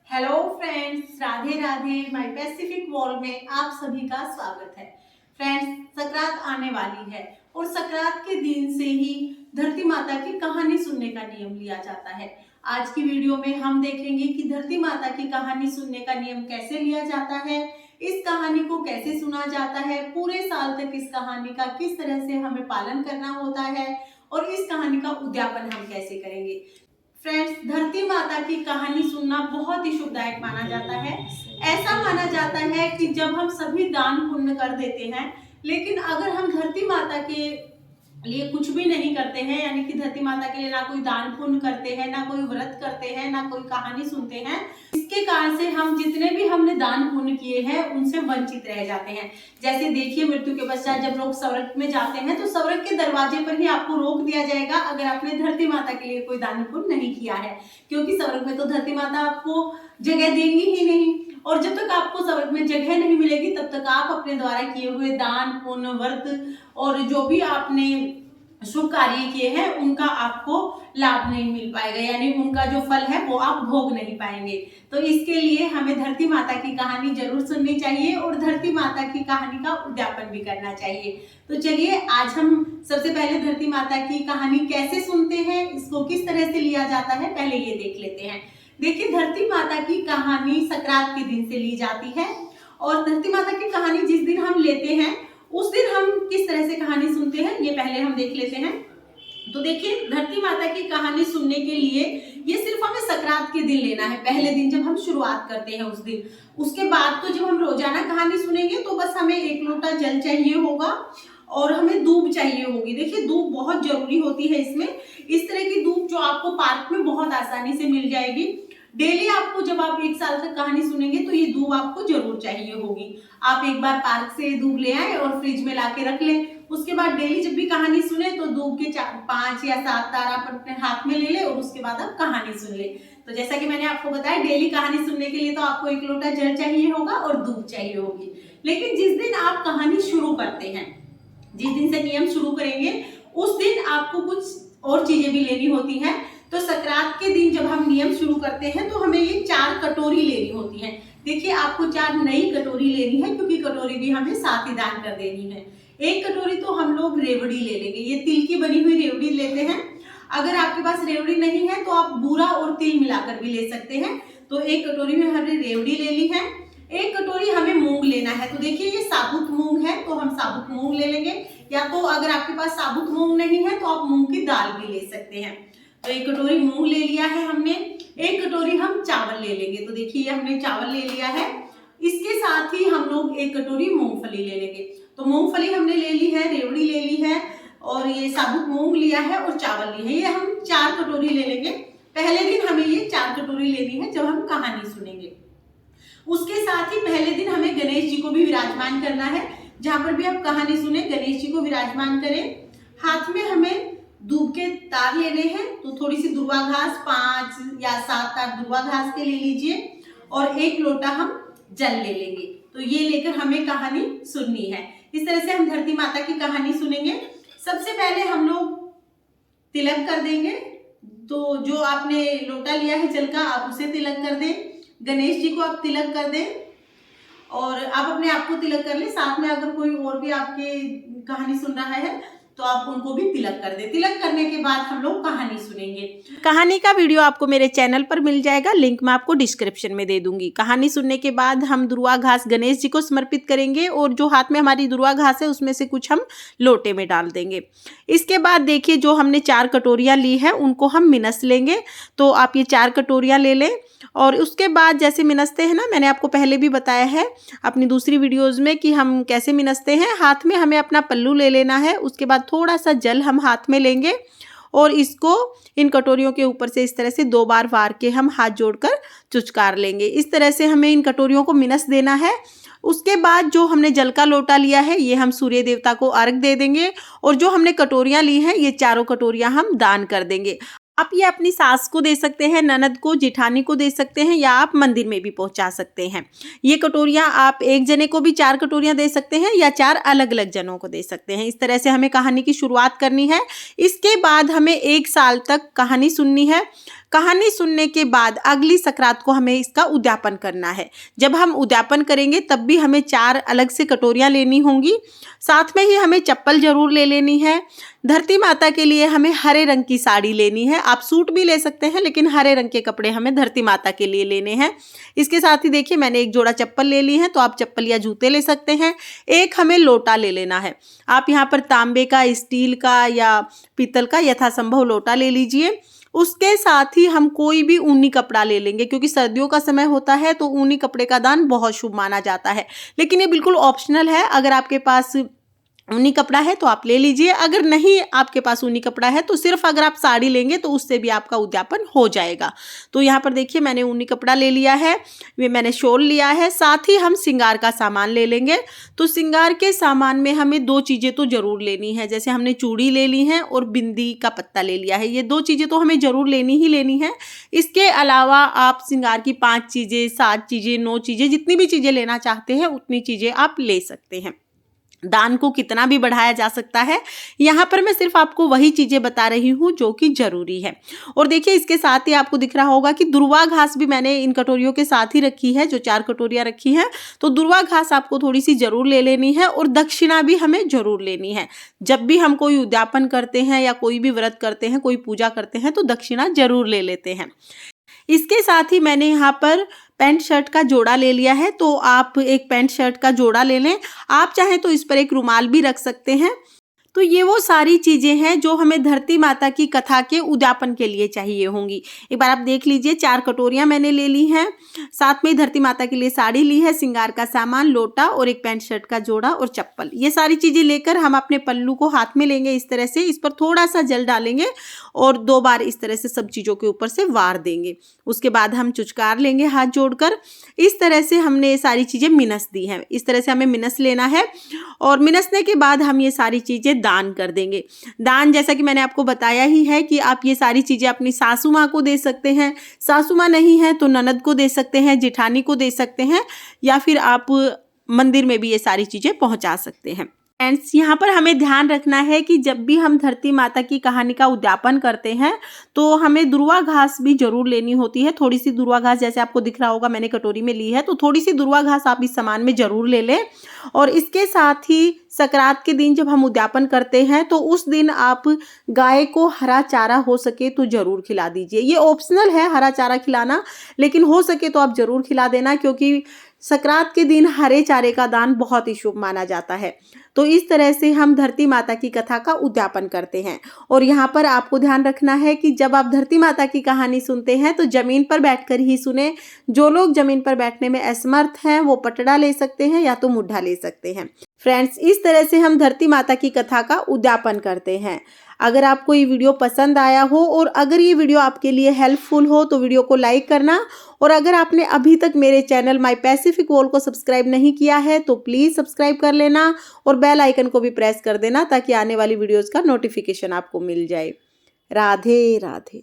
Hello friends, Radhe Radhe. My Pacific world में आप सभी का स्वागत है। फ्रेंड्स, संक्रांत आने वाली है और संक्रांत के दिन से ही धरती माता की कहानी सुनने का नियम लिया जाता है। आज की वीडियो में हम देखेंगे कि धरती माता की कहानी सुनने का नियम कैसे लिया जाता है, इस कहानी को कैसे सुना जाता है, पूरे साल तक इस कहानी का किस तरह से हमें पालन करना होता है और इस कहानी का उद्यापन हम कैसे करेंगे। फ्रेंड्स, धरती माता की कहानी सुनना बहुत ही शुभदायक माना जाता है। ऐसा माना जाता है कि जब हम सभी दान पुण्य कर देते हैं, लेकिन अगर हम धरती माता के लिए कुछ भी नहीं करते हैं, यानी कि धरती माता के लिए ना कोई दान पुण्य करते हैं, ना कोई व्रत करते हैं, ना कोई कहानी सुनते हैं, इसके कारण से हम जितने भी हमने दान पुण्य किए हैं उनसे वंचित रह जाते हैं। जैसे देखिए, मृत्यु के पश्चात जब लोग स्वर्ग में जाते हैं तो स्वर्ग के दरवाजे पर ही आपको रोक दिया जाएगा अगर आपने धरती माता के लिए कोई दान पुण्य नहीं किया है, क्योंकि स्वर्ग में तो धरती माता आपको जगह देंगी ही नहीं। और जब तक आपको स्वर्ग में जगह नहीं मिलेगी तब तक आप अपने द्वारा किए हुए दान पुण्य व्रत और जो भी आपने शुभ कार्य किए हैं उनका आपको लाभ नहीं मिल पाएगा, यानी उनका जो फल है वो आप भोग नहीं पाएंगे। तो इसके लिए हमें धरती माता की कहानी जरूर सुननी चाहिए और धरती माता की कहानी का उद्यापन भी करना चाहिए। तो चलिए, आज हम सबसे पहले धरती माता की कहानी कैसे सुनते हैं, इसको किस तरह से लिया जाता है, पहले ये देख लेते हैं। देखिए, धरती माता की कहानी संक्रांत के दिन से ली जाती है और धरती माता की कहानी जिस दिन हम लेते हैं उस दिन हम किस तरह से कहानी सुनते हैं ये पहले हम देख लेते हैं। तो देखिए, धरती माता की कहानी सुनने के लिए ये सिर्फ हमें संक्रांत के दिन लेना है, पहले दिन जब हम शुरुआत करते हैं उस दिन। उसके बाद तो जब हम रोजाना कहानी सुनेंगे तो बस हमें 1 लोटा जल चाहिए होगा और हमें दूब चाहिए होगी। देखिए, दूब बहुत जरूरी होती है इसमें। इस तरह की दूब जो आपको पार्क में बहुत आसानी से मिल जाएगी। डेली आपको, जब आप 1 साल तक कहानी सुनेंगे तो ये दूब आपको जरूर चाहिए होगी। आप एक बार पार्क से दूब ले आए और फ्रिज में लाके रख लें। उसके बाद डेली जब भी कहानी सुने तो दूब के 5 या 7 तार आप अपने हाथ में ले ले और उसके बाद आप कहानी सुन ले। तो जैसा कि मैंने आपको बताया, डेली कहानी सुनने के लिए तो आपको 1 लोटा जल चाहिए होगा और दूब चाहिए होगी। लेकिन जिस दिन आप कहानी शुरू करते हैं, जिस दिन से नियम शुरू करेंगे, उस दिन आपको कुछ और चीजें भी लेनी होती हैं। तो संक्रांत के दिन जब हम नियम शुरू करते हैं तो हमें ये 4 कटोरी लेनी होती है। देखिए, आपको 4 नई कटोरी लेनी है, क्योंकि कटोरी भी हमें साथ ही दान कर देनी है। 1 कटोरी तो हम लोग रेवड़ी ले लेंगे, ये तिल की बनी हुई रेवड़ी लेते हैं। अगर आपके पास रेवड़ी नहीं है तो आप बूरा और तिल मिलाकर भी ले सकते हैं। तो 1 कटोरी में हमने रेवड़ी ले ली है। 1 कटोरी हमें मूंग लेना है। तो देखिए, ये साबुत मूंग है तो हम साबुत मूंग ले लेंगे, या तो अगर आपके पास साबुत मूंग नहीं है तो आप मूंग की दाल भी ले सकते हैं। तो 1 कटोरी मूंग ले लिया है हमने। 1 कटोरी हम चावल ले लेंगे। तो देखिए, हमने चावल ले लिया है। इसके साथ ही हम लोग 1 कटोरी मूंगफली ले लेंगे। तो मूंगफली हमने ले ली है, रेवड़ी ले ली है और ये साबुत मूंग लिया है और चावल ली है। ये हम 4 कटोरी ले लेंगे। पहले दिन हमें ये 4 कटोरी लेनी है जब हम कहानी सुनेंगे। उसके साथ ही पहले दिन हमें गणेश जी को भी विराजमान करना है। जहां पर भी आप कहानी सुने, गणेश जी को विराजमान करें। हाथ में हमें दूब के तार लेने हैं। तो थोड़ी सी दुर्वा घास, 5 या 7 तार दुर्वा घास के ले लीजिए और 1 लोटा हम जल ले लेंगे। तो ये लेकर हमें कहानी सुननी है। इस तरह से हम धरती माता की कहानी सुनेंगे। सबसे पहले हम लोग तिलक कर देंगे। तो जो आपने लोटा लिया है जल का, आप उसे तिलक कर दें। गणेश जी को आप तिलक कर दें और आप अपने आप को तिलक कर ले। साथ में अगर कोई और भी आपके कहानी सुन रहा है तो आप उनको भी तिलक कर दे। तिलक करने के बाद हम लोग कहानी सुनेंगे। कहानी का वीडियो आपको मेरे चैनल पर मिल जाएगा, लिंक मैं आपको डिस्क्रिप्शन में दे दूंगी। कहानी सुनने के बाद हम दुर्वा घास गणेश जी को समर्पित करेंगे और जो हाथ में हमारी दुर्वा घास है उसमें से कुछ हम लोटे में डाल देंगे। इसके बाद देखिए, जो हमने 4 कटोरियाँ ली है उनको हम मिनस लेंगे। तो आप ये 4 कटोरियाँ ले लें और उसके बाद जैसे मिनसते हैं ना, मैंने आपको पहले भी बताया है अपनी दूसरी वीडियोज़ में कि हम कैसे मिनसते हैं। हाथ में हमें अपना पल्लू ले लेना है। उसके बाद थोड़ा सा जल हम हाथ में लेंगे और इसको इन कटोरियों के ऊपर से इस तरह से 2 बार वार के हम हाथ जोड़कर चुचकार लेंगे। इस तरह से हमें इन कटोरियों को मिनस देना है। उसके बाद जो हमने जल का लोटा लिया है ये हम सूर्य देवता को अर्घ दे देंगे और जो हमने कटोरियाँ ली हैं ये 4 कटोरियाँ हम दान कर देंगे। आप ये अपनी सास को दे सकते हैं, ननद को, जेठानी को दे सकते हैं या आप मंदिर में भी पहुंचा सकते हैं। ये कटोरियाँ आप एक जने को भी 4 कटोरियाँ दे सकते हैं या 4 अलग अलग जनों को दे सकते हैं। इस तरह से हमें कहानी की शुरुआत करनी है। इसके बाद हमें 1 साल तक कहानी सुननी है। कहानी सुनने के बाद अगली सकरात को हमें इसका उद्यापन करना है। जब हम उद्यापन करेंगे तब भी हमें 4 अलग से कटोरियाँ लेनी होंगी। साथ में ही हमें चप्पल जरूर ले लेनी है। धरती माता के लिए हमें हरे रंग की साड़ी लेनी है। आप सूट भी ले सकते हैं, लेकिन हरे रंग के कपड़े हमें धरती माता के लिए लेने हैं। इसके साथ ही देखिए मैंने एक जोड़ा चप्पल ले ली है, तो आप चप्पल या जूते ले सकते हैं। एक हमें लोटा ले लेना है। आप यहाँ पर तांबे का, स्टील का या पीतल का यथासंभव लोटा ले लीजिए। उसके साथ ही हम कोई भी ऊनी कपड़ा ले लेंगे, क्योंकि सर्दियों का समय होता है तो ऊनी कपड़े का दान बहुत शुभ माना जाता है। लेकिन ये बिल्कुल ऑप्शनल है। अगर आपके पास ऊनी कपड़ा है तो आप ले लीजिए, अगर नहीं आपके पास ऊनी कपड़ा है तो सिर्फ अगर आप साड़ी लेंगे तो उससे भी आपका उद्यापन हो जाएगा। तो यहाँ पर देखिए मैंने ऊनी कपड़ा ले लिया है, ये मैंने शॉल लिया है। साथ ही हम श्रृंगार का सामान ले लेंगे। तो श्रृंगार के सामान में हमें 2 चीज़ें तो ज़रूर लेनी है। जैसे हमने चूड़ी ले ली है और बिंदी का पत्ता ले लिया है। ये 2 चीज़ें तो हमें ज़रूर लेनी ही लेनी है। इसके अलावा आप श्रृंगार की 5 चीज़ें, 7 चीज़ें, 9 चीज़ें, जितनी भी चीज़ें लेना चाहते हैं उतनी चीज़ें आप ले सकते हैं। दान को कितना भी बढ़ाया जा सकता है। यहाँ पर मैं सिर्फ आपको वही चीज़ें बता रही हूँ जो कि ज़रूरी है। और देखिए इसके साथ ही आपको दिख रहा होगा कि दुर्वा घास भी मैंने इन कटोरियों के साथ ही रखी है, जो 4 कटोरियाँ रखी हैं। तो दुर्वा घास आपको थोड़ी सी ज़रूर ले लेनी है और दक्षिणा भी हमें ज़रूर लेनी है। जब भी हम कोई उद्यापन करते हैं या कोई भी व्रत करते हैं, कोई पूजा करते हैं, तो दक्षिणा ज़रूर ले लेते हैं। इसके साथ ही मैंने यहाँ पर पैंट शर्ट का जोड़ा ले लिया है। तो आप एक पैंट शर्ट का जोड़ा ले लें। आप चाहें तो इस पर एक रुमाल भी रख सकते हैं। तो ये वो सारी चीज़ें हैं जो हमें धरती माता की कथा के उद्यापन के लिए चाहिए होंगी। एक बार आप देख लीजिए, 4 कटोरियाँ मैंने ले ली हैं। साथ में धरती माता के लिए साड़ी ली है, श्रृंगार का सामान, लोटा और एक पैंट शर्ट का जोड़ा और चप्पल। ये सारी चीज़ें लेकर हम अपने पल्लू को हाथ में लेंगे। इस तरह से इस पर थोड़ा सा जल डालेंगे और 2 बार इस तरह से सब चीज़ों के ऊपर से वार देंगे। उसके बाद हम चुचकार लेंगे हाथ जोड़कर। इस तरह से हमने ये सारी चीज़ें मिनस दी हैं। इस तरह से हमें मिनस लेना है और मिनसने के बाद हम ये सारी चीज़ें दान कर देंगे। दान जैसा कि मैंने आपको बताया ही है कि आप ये सारी चीज़ें अपनी सासू माँ को दे सकते हैं। सासू माँ नहीं है तो ननद को दे सकते हैं, जेठानी को दे सकते हैं, या फिर आप मंदिर में भी ये सारी चीज़ें पहुँचा सकते हैं। फ्रेंड्स, यहाँ पर हमें ध्यान रखना है कि जब भी हम धरती माता की कहानी का उद्यापन करते हैं तो हमें दुर्वा घास भी जरूर लेनी होती है। थोड़ी सी दुर्वा घास, जैसे आपको दिख रहा होगा मैंने कटोरी में ली है, तो थोड़ी सी दुर्वा घास आप इस सामान में जरूर ले लें। और इसके साथ ही सकरात के दिन जब हम उद्यापन करते हैं तो उस दिन आप गाय को हरा चारा हो सके तो ज़रूर खिला दीजिए। ये ऑप्शनल है हरा चारा खिलाना, लेकिन हो सके तो आप ज़रूर खिला देना, क्योंकि सकरात के दिन हरे चारे का दान बहुत ही शुभ माना जाता है। तो इस तरह से हम धरती माता की कथा का उद्यापन करते हैं। और यहाँ पर आपको ध्यान रखना है कि जब आप धरती माता की कहानी सुनते हैं तो ज़मीन पर बैठकर ही सुने। जो लोग ज़मीन पर बैठने में असमर्थ हैं वो पटड़ा ले सकते हैं या तो मुड्ढा ले सकते हैं। फ्रेंड्स, इस तरह से हम धरती माता की कथा का उद्यापन करते हैं। अगर आपको ये वीडियो पसंद आया हो और अगर ये वीडियो आपके लिए हेल्पफुल हो तो वीडियो को लाइक करना। और अगर आपने अभी तक मेरे चैनल माय पैसिफिक वॉल को सब्सक्राइब नहीं किया है तो प्लीज़ सब्सक्राइब कर लेना और बेल आइकन को भी प्रेस कर देना, ताकि आने वाली वीडियोज़ का नोटिफिकेशन आपको मिल जाए। राधे राधे।